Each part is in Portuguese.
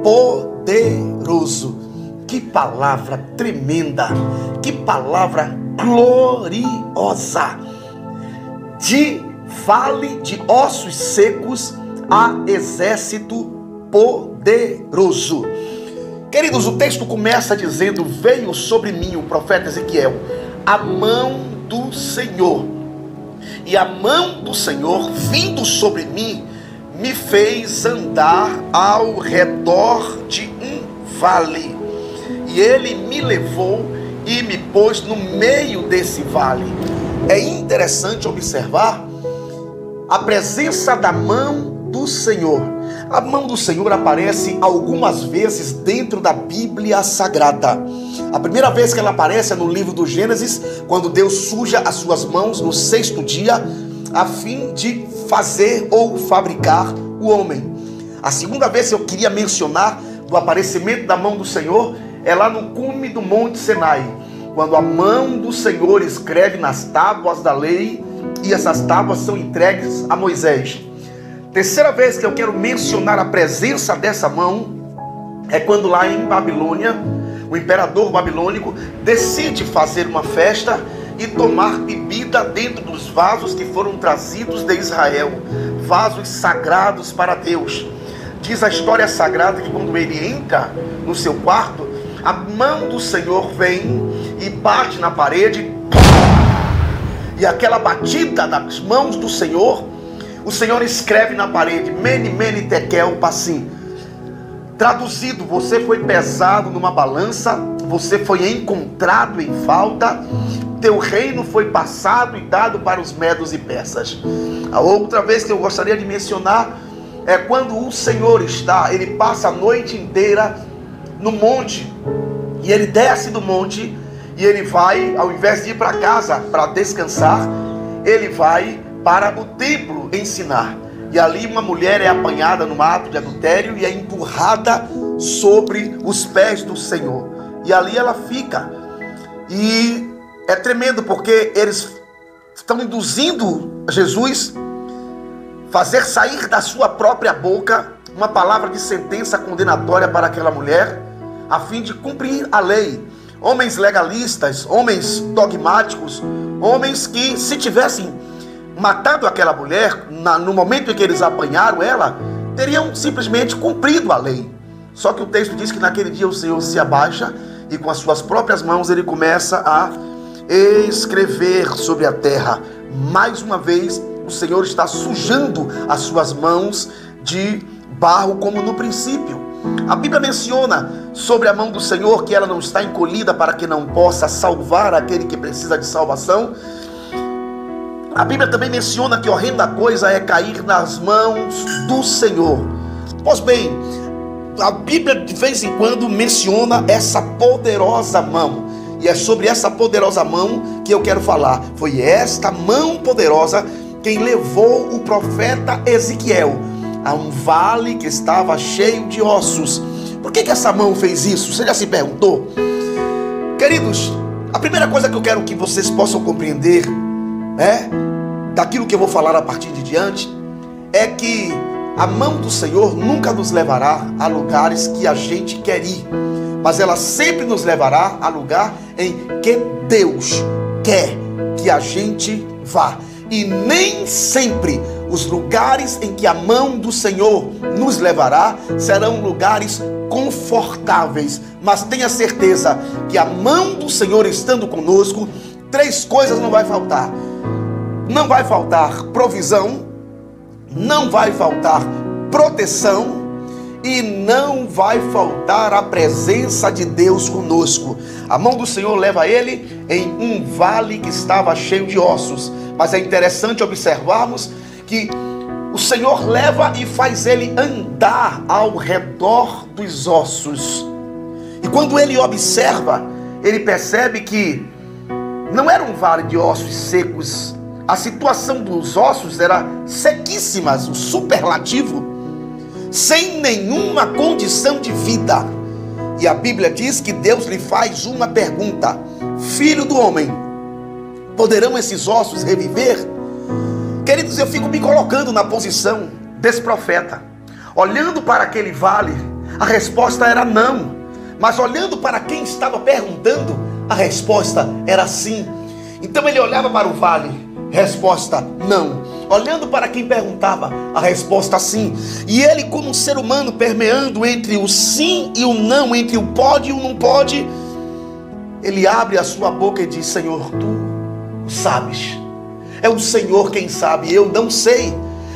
Poderoso. Que palavra tremenda, que palavra gloriosa. De vale de ossos secos a exército poderoso. Queridos, o texto começa dizendo: veio sobre mim, o profeta Ezequiel, a mão do Senhor. E a mão do Senhor, vindo sobre mim, me fez andar ao redor de um vale. E ele me levou e me pôs no meio desse vale. É interessante observar a presença da mão do Senhor. A mão do Senhor aparece algumas vezes dentro da Bíblia Sagrada. A primeira vez que ela aparece é no livro do Gênesis, quando Deus suja as suas mãos no sexto dia, a fim de fazer ou fabricar o homem. A segunda vez que eu queria mencionar do aparecimento da mão do Senhor é lá no cume do Monte Sinai, quando a mão do Senhor escreve nas tábuas da lei e essas tábuas são entregues a Moisés. Terceira vez que eu quero mencionar a presença dessa mão é quando lá em Babilônia, o imperador babilônico decide fazer uma festa e tomar bebida dentro dos vasos que foram trazidos de Israel, vasos sagrados para Deus. Diz a história sagrada que quando ele entra no seu quarto, a mão do Senhor vem e bate na parede, e aquela batida das mãos do Senhor, o Senhor escreve na parede: Mene, Mene, Tekel, Parsim. Traduzido: você foi pesado numa balança, você foi encontrado em falta, teu reino foi passado e dado para os medos e persas. A outra vez que eu gostaria de mencionar é quando o Senhor ele passa a noite inteira no monte, e ele desce do monte, e ele vai, ao invés de ir para casa para descansar, ele vai para o templo ensinar. E ali uma mulher é apanhada num ato de adultério e é empurrada sobre os pés do Senhor. E ali ela fica. E é tremendo porque eles estão induzindo Jesus a fazer sair da sua própria boca uma palavra de sentença condenatória para aquela mulher, a fim de cumprir a lei. Homens legalistas, homens dogmáticos, homens que, se tivessem matado aquela mulher no momento em que eles apanharam ela, teriam simplesmente cumprido a lei. Só que o texto diz que naquele dia o Senhor se abaixa e com as suas próprias mãos ele começa a escrever sobre a terra. Mais uma vez o Senhor está sujando as suas mãos de barro, como no princípio. A Bíblia menciona sobre a mão do Senhor que ela não está encolhida para que não possa salvar aquele que precisa de salvação. A Bíblia também menciona que horrenda coisa é cair nas mãos do Senhor. Pois bem, a Bíblia de vez em quando menciona essa poderosa mão, e é sobre essa poderosa mão que eu quero falar. Foi esta mão poderosa quem levou o profeta Ezequiel a um vale que estava cheio de ossos. Por que essa mão fez isso? Você já se perguntou? Queridos, a primeira coisa que eu quero que vocês possam compreender daquilo que eu vou falar a partir de diante, é que a mão do Senhor nunca nos levará a lugares que a gente quer ir, mas ela sempre nos levará a lugar em que Deus quer que a gente vá. E nem sempre os lugares em que a mão do Senhor nos levará serão lugares confortáveis, mas tenha certeza que a mão do Senhor estando conosco, três coisas não vai faltar. Não vai faltar provisão, não vai faltar proteção e não vai faltar a presença de Deus conosco. A mão do Senhor leva ele em um vale que estava cheio de ossos. Mas é interessante observarmos que o Senhor leva e faz ele andar ao redor dos ossos. E quando ele observa, ele percebe que não era um vale de ossos secos. A situação dos ossos era sequíssima, um superlativo, sem nenhuma condição de vida. E a Bíblia diz que Deus lhe faz uma pergunta: filho do homem, poderão esses ossos reviver? Queridos, eu fico me colocando na posição desse profeta. Olhando para aquele vale, a resposta era não. Mas olhando para quem estava perguntando, a resposta era sim. Então ele olhava para o vale, resposta não. Olhando para quem perguntava, a resposta sim. E ele, como um ser humano, permeando entre o sim e o não, entre o pode e o não pode, ele abre a sua boca e diz: Senhor, tu sabes. É o Senhor quem sabe, eu não sei.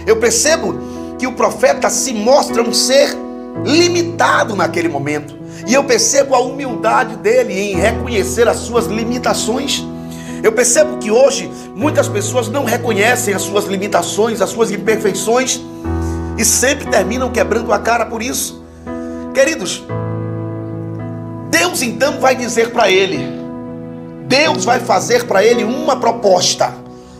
Eu percebo que o profeta se mostra um ser limitado naquele momento. E eu percebo a humildade dele em reconhecer as suas limitações. Eu percebo que hoje muitas pessoas não reconhecem as suas limitações, as suas imperfeições, e sempre terminam quebrando a cara por isso. Queridos, Deus então vai dizer para ele, Deus vai fazer para ele uma proposta.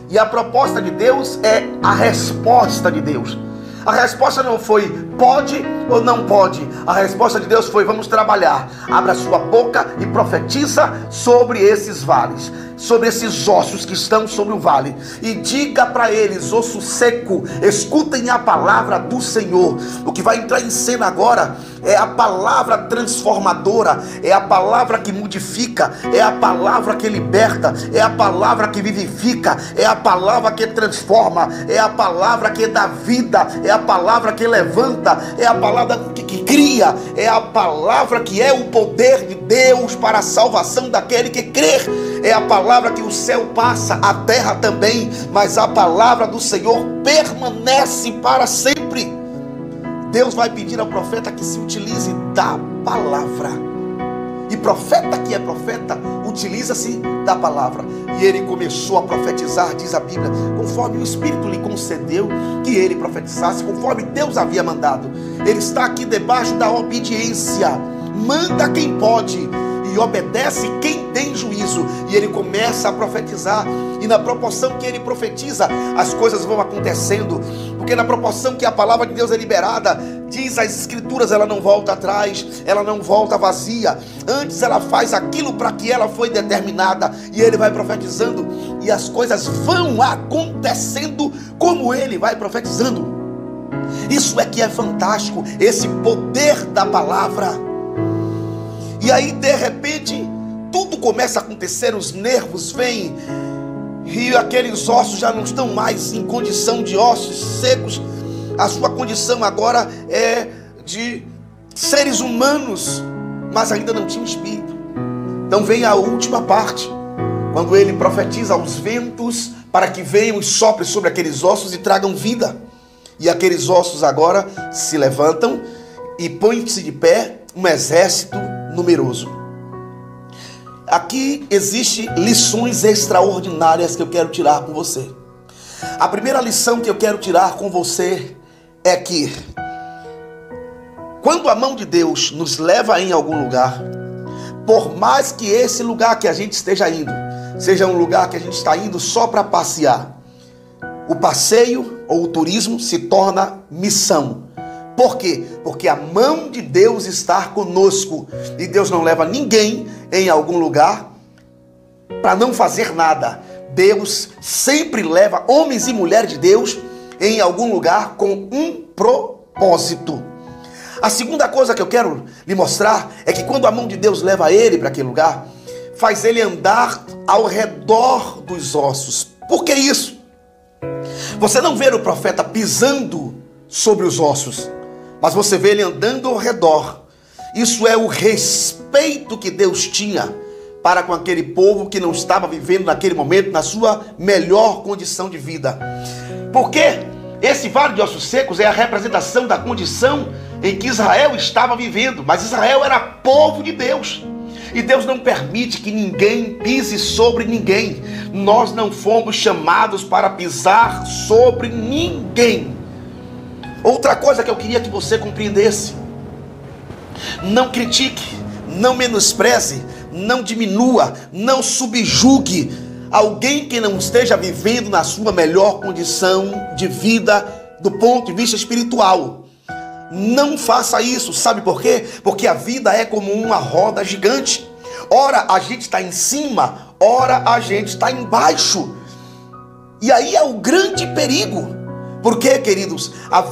E a proposta de Deus é a resposta de Deus. A resposta não foi pode ou não pode. A resposta de Deus foi: vamos trabalhar. Abra sua boca e profetiza sobre esses vales, sobre esses ossos que estão sobre o vale, e diga para eles: osso seco, escutem a palavra do Senhor. O que vai entrar em cena agora é a palavra transformadora, é a palavra que modifica, é a palavra que liberta, é a palavra que vivifica, é a palavra que transforma, é a palavra que dá vida, é a palavra que levanta, é a palavra que cria, é a palavra que é o poder de Deus para a salvação daquele que crer. É a palavra que o céu passa, a terra também, mas a palavra do Senhor permanece para sempre. Deus vai pedir ao profeta que se utilize da palavra. E profeta que é profeta, utiliza-se da palavra. E ele começou a profetizar, diz a Bíblia, conforme o Espírito lhe concedeu que ele profetizasse, conforme Deus havia mandado. Ele está aqui debaixo da obediência. Manda quem pode e obedece quem tem juízo. E ele começa a profetizar. E na proporção que ele profetiza, as coisas vão acontecendo. Porque na proporção que a palavra de Deus é liberada, diz as Escrituras, ela não volta atrás, ela não volta vazia. Antes ela faz aquilo para que ela foi determinada. E ele vai profetizando, e as coisas vão acontecendo como ele vai profetizando. Isso é que é fantástico, esse poder da palavra. E aí de repente tudo começa a acontecer, os nervos vêm, e aqueles ossos já não estão mais em condição de ossos secos. A sua condição agora é de seres humanos, mas ainda não tinha espírito. Então vem a última parte, quando ele profetiza aos ventos para que venham e soprem sobre aqueles ossos e tragam vida. E aqueles ossos agora se levantam e põem-se de pé um exército numeroso. Aqui existem lições extraordinárias que eu quero tirar com você. A primeira lição que eu quero tirar com você é que quando a mão de Deus nos leva em algum lugar, por mais que esse lugar que a gente esteja indo seja um lugar que a gente está indo só para passear, o passeio ou o turismo se torna missão. Por quê? Porque a mão de Deus está conosco. E Deus não leva ninguém em algum lugar para não fazer nada. Deus sempre leva homens e mulheres de Deus em algum lugar com um propósito. A segunda coisa que eu quero lhe mostrar é que quando a mão de Deus leva ele para aquele lugar, faz ele andar ao redor dos ossos. Por que isso? Você não vê o profeta pisando sobre os ossos, mas você vê ele andando ao redor. Isso é o respeito que Deus tinha para com aquele povo que não estava vivendo naquele momento na sua melhor condição de vida. Porque esse vale de ossos secos é a representação da condição em que Israel estava vivendo. Mas Israel era povo de Deus. E Deus não permite que ninguém pise sobre ninguém. Nós não fomos chamados para pisar sobre ninguém. Outra coisa que eu queria que você compreendesse: não critique, não menospreze, não diminua, não subjugue alguém que não esteja vivendo na sua melhor condição de vida do ponto de vista espiritual. Não faça isso, sabe por quê? Porque a vida é como uma roda gigante. Ora a gente está em cima, ora a gente está embaixo. E aí é o grande perigo. Porque, queridos, a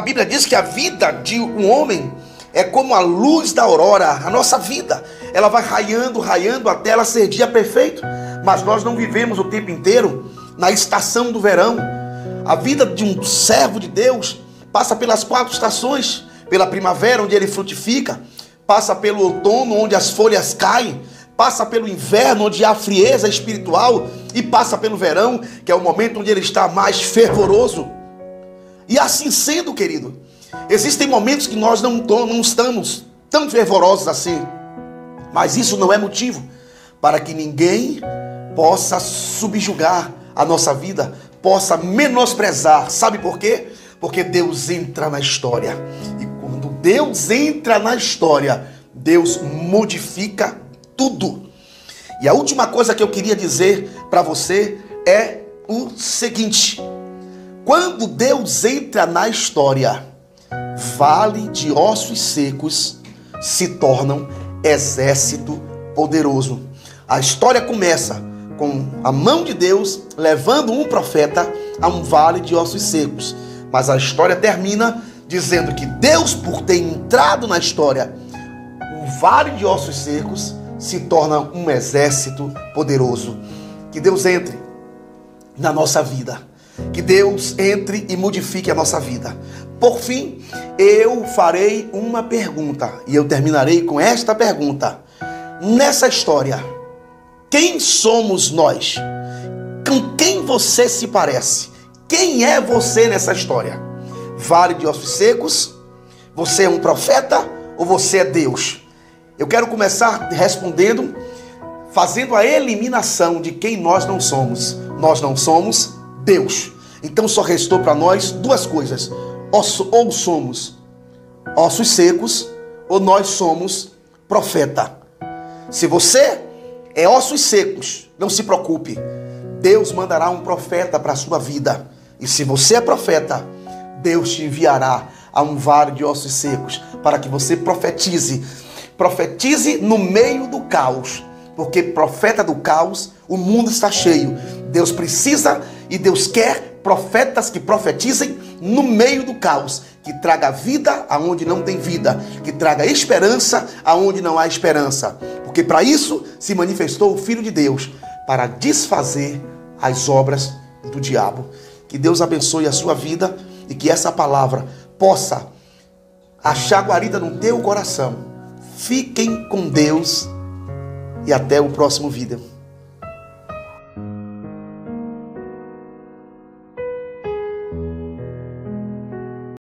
Bíblia diz que a vida de um homem é como a luz da aurora. A nossa vida, ela vai raiando, raiando até ela ser dia perfeito. Mas nós não vivemos o tempo inteiro na estação do verão. A vida de um servo de Deus passa pelas 4 estações. Pela primavera, onde ele frutifica. Passa pelo outono, onde as folhas caem. Passa pelo inverno, onde há frieza espiritual. E passa pelo verão, que é o momento onde ele está mais fervoroso. E assim sendo, querido, existem momentos que nós não estamos tão fervorosos assim. Mas isso não é motivo para que ninguém possa subjugar a nossa vida, possa menosprezar. Sabe por quê? Porque Deus entra na história. E quando Deus entra na história, Deus modifica tudo. E a última coisa que eu queria dizer para você é o seguinte: quando Deus entra na história, vale de ossos secos se tornam exército poderoso. A história começa com a mão de Deus levando um profeta a um vale de ossos secos. Mas a história termina dizendo que Deus, por ter entrado na história, o vale de ossos secos se torna um exército poderoso. Que Deus entre na nossa vida. Que Deus entre e modifique a nossa vida. Por fim, eu farei uma pergunta. E eu terminarei com esta pergunta. Nessa história, quem somos nós? Com quem você se parece? Quem é você nessa história? Vale de ossos secos? Você é um profeta ou você é Deus? Eu quero começar respondendo, fazendo a eliminação de quem nós não somos. Nós não somos Deus. Então só restou para nós 2 coisas. Ou somos ossos secos, ou nós somos profeta. Se você é ossos secos, não se preocupe. Deus mandará um profeta para a sua vida. E se você é profeta, Deus te enviará a um vale de ossos secos para que você profetize. Profetize no meio do caos. Porque profeta do caos, o mundo está cheio. Deus precisa e Deus quer profetas que profetizem no meio do caos. Que traga vida aonde não tem vida. Que traga esperança aonde não há esperança. Porque para isso se manifestou o Filho de Deus. Para desfazer as obras do diabo. Que Deus abençoe a sua vida e que essa palavra possa achar guarida no teu coração. Fiquem com Deus e até o próximo vídeo.